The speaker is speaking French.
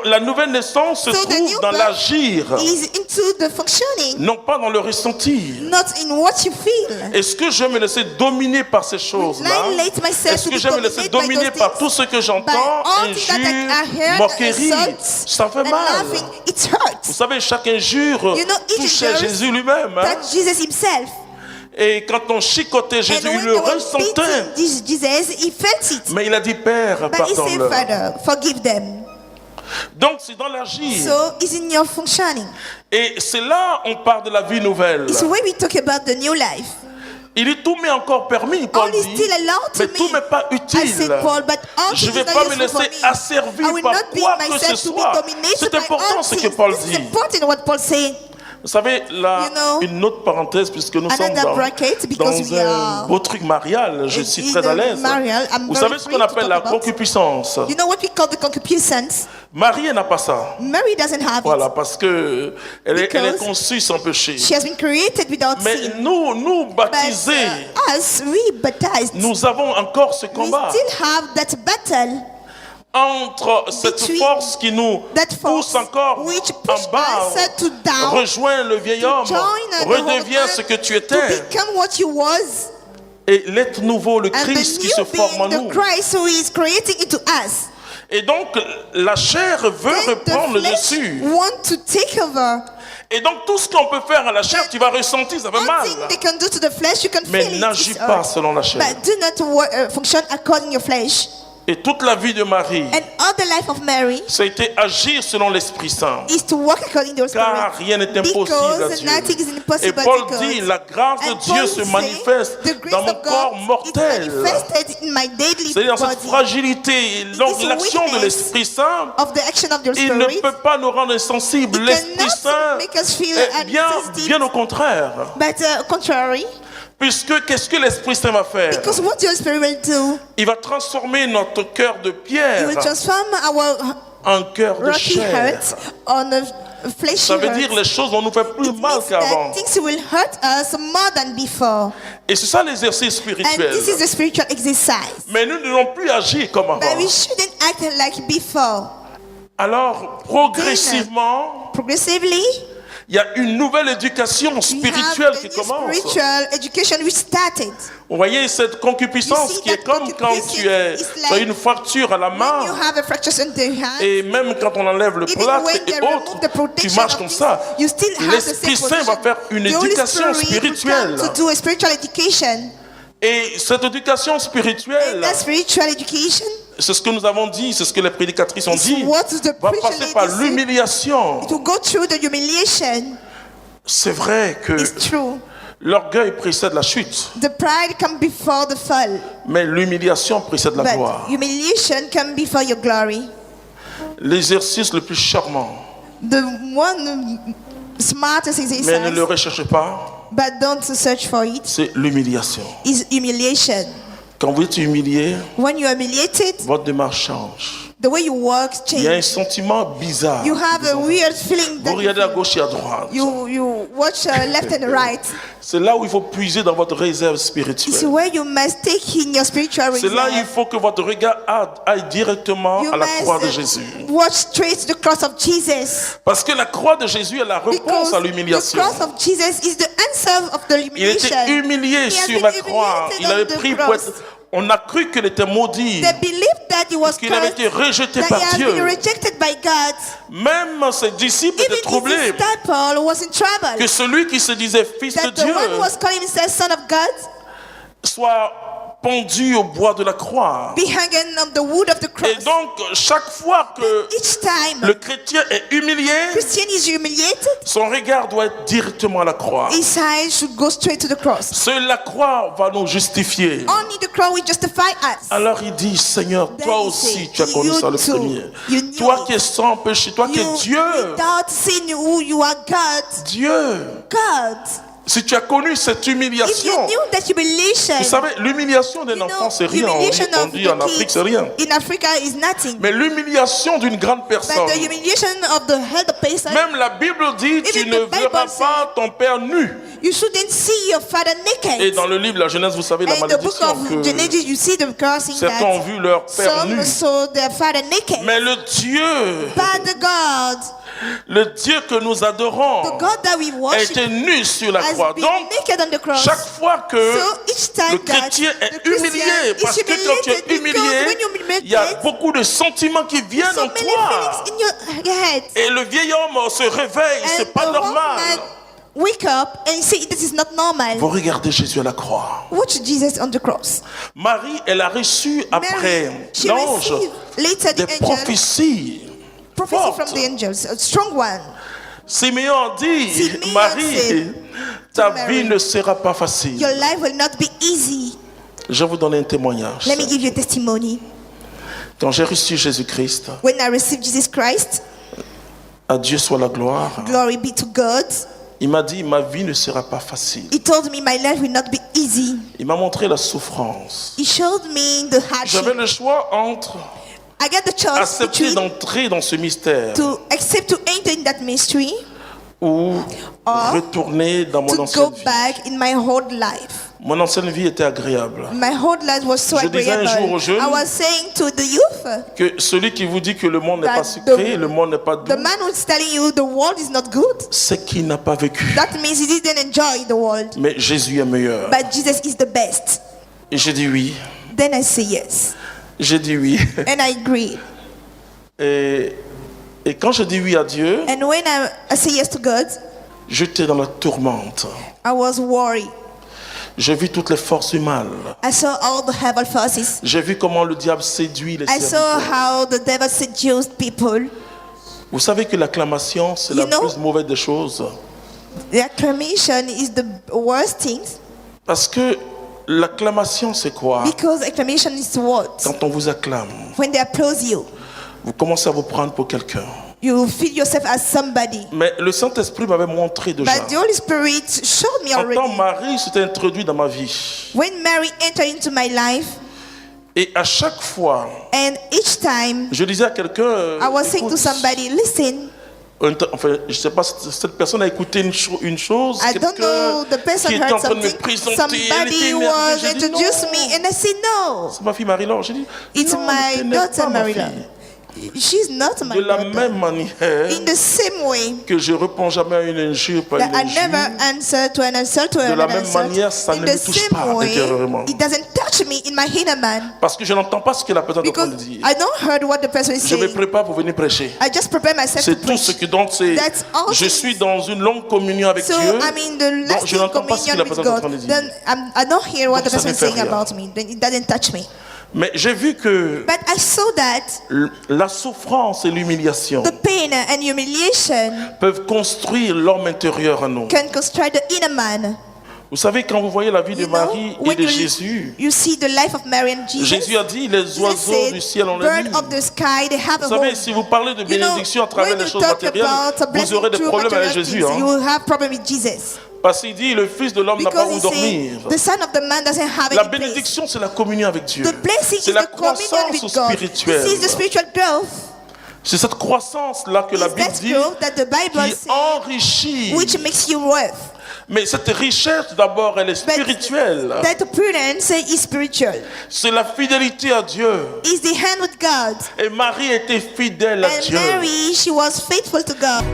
la nouvelle naissance se So the trouve new dans birth l'agir, is into the functioning, non pas dans le ressentir. not in what you feel. Est-ce que je vais me laisser dominer par ces choses-là? Annihilate myself Est-ce to que be je vais me laisser dominated by dominer those par things? tout ce que By j'entends, all things that I injures, heard, moqueries? insults, Ça fait and mal. laughing, it hurts. Vous savez, chaque injure You know, each touchait injure Jésus lui-même. Hein? That Jesus himself. Et quand on chicotait Jésus, And il when le they were ressentait. beating Jesus, he felt it. Mais il a dit, Père, But he said, pardonne-leur. Father, forgive them. Donc c'est dans l'agir. So it's in your functioning. Et c'est là on parle de la vie nouvelle. It's when we talk about the new life. Il dit tout m'est encore permis, Paul All is dit, still allowed to mais me. tout m'est pas I utile. said, Paul, but all Je ne things vais is pas not me useful for laisser me. asservir I will par not be quoi que ce myself to be soit. dominated C'est by important all ce que things. Paul This is dit. important what Paul said. Vous savez, là, You know, une autre parenthèse, puisque nous sommes another dans, bracket, because we un are beau truc marial, je suis très à l'aise. Marial, I'm Vous very savez ce free qu'on to appelle talk la about. concupiscence. You know what we call the concupiscence? Marie, elle n'a pas ça. Mary doesn't have Voilà, it. parce que elle est Because conçue sans péché. She has been created without Mais sin. nous But baptisés, us, we baptized, nous avons encore ce we combat still have that battle, entre cette between force qui nous that pousse force encore which en push bas, us to down, rejoins le vieil homme, join the redeviens whole ce que tu earth, to étais, become what you was, et l'être nouveau, le and Christ the qui se new forme en being, nous. the Christ who is creating into us. Et donc, la chair veut Then reprendre le the flesh dessus. want to take over. Et donc, tout ce qu'on peut faire à la chair, tu vas ressentir, ça fait One mal. thing they can do to the flesh, you can Mais feel it. n'agis It's pas hurt. selon la chair. But do not function according to your flesh. Et toute la vie de Marie, And all the life of Mary ça a été agir selon l'Esprit Saint. is to walk according to the Car Spirit. rien n'est impossible à Because Dieu. nothing is Et impossible Paul to God. dit, la grâce de And Dieu Paul se say, manifeste the grace dans mon of God corps is mortel. manifested in my daily C'est dans cette body. fragilité, et donc this l'action de weakness l'Esprit Saint, Of the action of your il ne Spirit, peut pas nous rendre insensibles. It L'Esprit cannot Saint make us feel est bien au contraire. but contrary. Puisque qu'est-ce que l'Esprit Saint va faire? Because what your Spirit will do, Il va transformer notre cœur de it pierre will transform our en cœur de rocky chair. heart on a fleshy Ça veut dire heart. les choses vont nous faire plus It mal means qu'avant. that things will hurt us more than before. Et c'est ça l'exercice And spirituel. this is the spiritual exercise. Mais nous ne devons plus agir comme avant. But we shouldn't act like before. Alors, progressivement, Progressively, il y a une nouvelle éducation we spirituelle have qui a new commence. spiritual education which started. Vous voyez cette concupiscence You see qui est that comme quand concupiscence tu as is une fracture à la When main you have a fracture in the hand, et même quand on enlève le even plâtre when et they autres, remove the tu protection marches of comme this, ça. you still have the L'Esprit same Saint va position. faire une The Holy éducation Spirit will spirituelle. come to do a spiritual education. Et cette éducation And spirituelle, that spiritual education c'est ce que nous avons dit, c'est ce que les prédicatrices ont is dit, what the va preacher passer par ladies l'humiliation. to go through the humiliation. C'est vrai que It's true. l'orgueil précède la chute, The pride come before the fall, mais l'humiliation précède la but gloire. humiliation come before your glory. L'exercice le plus charmant, The one smartest mais ne le exercise, recherchez pas, but don't search for it, c'est l'humiliation. is humiliation. Quand vous êtes humilié, When you are humiliated, votre démarche change. the way you walk Il y a un change. sentiment bizarre. You have a weird feeling Vous that regardez à gauche et à droite. you watch left and right. C'est là où il faut puiser dans votre réserve It's spirituelle. where you must take in your spiritual C'est là où il reserve. faut que votre regard aille directement You à la croix de must Jésus. watch straight to the cross of Jesus. Parce que la croix de Jésus est la réponse Because à the l'humiliation. cross of Jesus is the answer of the Il était humiliation. humilié He has sur been la croix. humiliated Il on avait the pris pour cross. être... On a cru qu'il était maudit, They believed that he was qu'il avait cursed, été rejeté that par he has Dieu. been rejected by God. Même ses disciples Even étaient troublés his disciple was in trouble. que celui qui se disait fils de That the Dieu one who was calling himself son of God soit pendu au bois de la croix. be hanging on the wood of the cross. Et donc, chaque fois que Each time le chrétien est humilié, Christian is humiliated, son regard doit être directement à la croix. his eyes should go straight to the cross. Seule la croix va nous justifier. Only the cross will justify us. Alors il dit, Seigneur, Then toi he aussi said, tu as connu you ça le too, premier. you knew Toi it. qui es sans péché, toi qui es You, Dieu. without sin, who you are God. Dieu. God. Si tu as connu cette If you humiliation, knew that humiliation, vous savez, l'humiliation d'un you know, enfant, c'est rien. humiliation On of dit en the Afrique, kids c'est rien. in Africa is nothing. Mais l'humiliation d'une grande personne, But the humiliation of the elder person, même la Bible dit, tu Even ne the Bible verras says- pas ton père nu. you shouldn't see your father naked. Et dans le livre La Genèse, vous savez la And in the book malédiction of que Genesis, you see the cursing certains ont that vu leur père nu. some saw their father naked. Mais le Dieu, But the God, le Dieu que nous adorons, the God that we a worship, été nu sur la has croix. been Donc, naked on the cross. chaque fois que So each time le that chrétien the est Christian humilié, is parce que quand tu es humiliated, because humilié, when you're humiliated, il y a beaucoup de sentiments qui viennent so en many toi. feelings in your head. Et le vieil homme se réveille, And c'est pas the whole normal. man wake up and say this is not normal. Vous regardez Jésus à la croix. Watch Jesus on the cross. Marie, elle a reçu après Mary, she l'ange received later des the angel prophéties. prophecy fortes. from the angels, a strong one. Simeon dit, Simeon Marie, said ta to Mary, vie ne sera pas facile. Your life will not be easy. Je vais vous donner un témoignage. Let me give you a testimony. Quand j'ai reçu Jésus-Christ, When I received Jesus Christ, à Dieu soit la gloire, glory be to God, il m'a dit, ma vie ne sera pas facile. He told me my life will not be easy. Il m'a montré la souffrance. He showed me the J'avais hardship. le choix entre I got the choice accepter between d'entrer dans ce mystère to accept to enter in that mystery ou Or retourner dans mon to go ancienne vie. back in my whole life. Mon ancienne vie était agréable. My whole life was so Je disais un agreeable. jour aux jeunes I was saying to the youth, Que celui qui vous dit que le monde n'est That pas sucré, the- le monde n'est pas doux, the man who's telling you the world is not good, c'est qu'il n'a pas vécu. that means he didn't enjoy the world. Mais Jésus est meilleur. But Jesus is the best. Et j'ai dit oui. Then I say yes. J'ai dit oui. And I agree. Et quand je dis oui à Dieu, And when I say yes to God, j'étais dans la tourmente. I was worried. J'ai vu toutes les forces du mal. I saw all the evil forces. J'ai vu comment le diable séduit les I saw serviteurs. how the devil seduced people. Vous savez que l'acclamation, c'est You la know- plus mauvaise des choses. The acclamation is the worst thing Parce que l'acclamation, c'est quoi? because acclamation is what? Quand on vous acclame, When they applaud you, vous commencez à vous prendre pour quelqu'un. you feel yourself as somebody. Mais le Saint-Esprit m'avait montré déjà. But the Holy Spirit showed me Quand already. Marie s'était introduite dans ma vie, When Mary entered into my life, et à chaque fois, and each time je disais à quelqu'un, I was saying to écoute, somebody, listen, enfin, je sais pas, cette personne a écouté une chose, I don't know, the person qui était en heard train de me something, présenter, elle était somebody énervée. was J'ai dit, introduced non, me, and I said no, c'est ma fille Marie-Laure. J'ai dit, it's non, ne my t'énerve daughter pas, ma Marilla. fille. She's not my De la daughter. même manière In the same way que je réponds jamais à une injure par that une I injure, never answer to an insult to de la another même manière, ça insult. ne In me the touche pas same way, intérieurement. it doesn't touch me in my inner man parce que je n'entends pas ce que la personne est en train because de dire. I don't heard what the person is Je me saying. prépare pour venir prêcher. I just prepare myself to C'est tout ce preach. que donc c'est. That's all Je things. suis dans une longue communion avec So Dieu. I'm in the Donc je lasting n'entends pas ce que communion la with personne est en train God. de dire. Then I don't hear what Donc the ça person ne is fait saying rien. about me. Then it doesn't touch me. Mais j'ai vu que But I saw that la souffrance et l'humiliation the pain and humiliation peuvent construire l'homme intérieur en nous. can construct the inner man. Vous savez, quand vous voyez la vie de You know, Marie et when de Jésus, you see the life of Mary and Jesus, Jésus a dit, les Jesus oiseaux said, du ciel ont les bird nids. of the sky, they have a Vous home. savez, si vous parlez de You know, bénédiction à travers when les you choses talk matérielles, about a vous blessing aurez des through problèmes avec material Jésus. things, Hein? you will have problem with Jesus. Parce qu'il dit, le Fils de l'homme n'a pas Because où he dormir. said, the son of the man doesn't have La any place. bénédiction, c'est la communion avec Dieu. The blessing C'est is la the communion croissance with God. spirituelle. This is the spiritual growth. C'est cette croissance-là que la It's Bible that dit growth that the Bible qui says, enrichit. which makes you worth. Mais cette richesse, d'abord, elle est But spirituelle. that appearance is spiritual. C'est la fidélité à Dieu. Is the hand with God. Et Marie était fidèle à And Dieu. Mary, she was faithful to God.